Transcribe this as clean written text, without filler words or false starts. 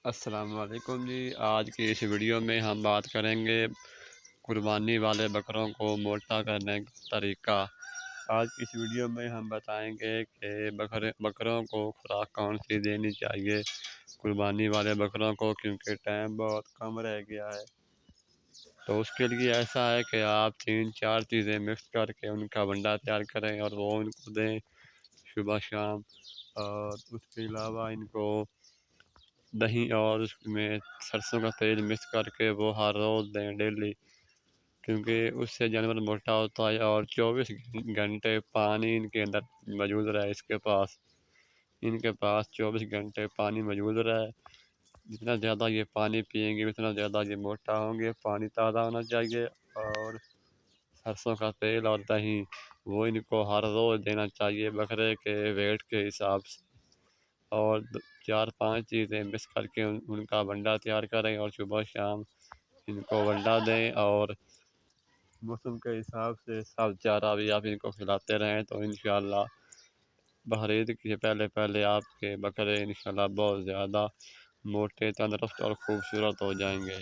السلام علیکم جی، آج کی اس ویڈیو میں ہم بات کریں گے قربانی والے بکروں کو موٹا کرنے کا طریقہ۔ آج کی اس ویڈیو میں ہم بتائیں گے کہ بکروں کو خوراک کون سی دینی چاہیے قربانی والے بکروں کو، کیونکہ ٹائم بہت کم رہ گیا ہے۔ تو اس کے لیے ایسا ہے کہ آپ 3-4 چیزیں مکس کر کے ان کا ونڈا تیار کریں اور وہ ان کو دیں صبح شام، اور اس کے علاوہ ان کو دہی اور اس میں سرسوں کا تیل مکس کر کے وہ ہر روز دیں ڈیلی، کیونکہ اس سے جانور موٹا ہوتا ہے۔ اور 24 گھنٹے پانی ان کے اندر موجود رہے، ان کے پاس 24 گھنٹے پانی موجود رہے۔ جتنا زیادہ یہ پانی پئیں گے اتنا زیادہ یہ موٹا ہوں گے۔ پانی تازہ ہونا چاہیے، اور سرسوں کا تیل اور دہی وہ ان کو ہر روز دینا چاہیے بکرے کے ویٹ کے حساب سے۔ اور 4-5 چیزیں مکس کر کے ان کا ونڈا تیار کریں اور صبح شام ان کو ونڈا دیں، اور موسم کے حساب سے سب چارہ بھی آپ ان کو کھلاتے رہیں، تو انشاءاللہ بقرعید کے پہلے آپ کے بکرے انشاءاللہ بہت زیادہ موٹے، تندرست اور خوبصورت ہو جائیں گے۔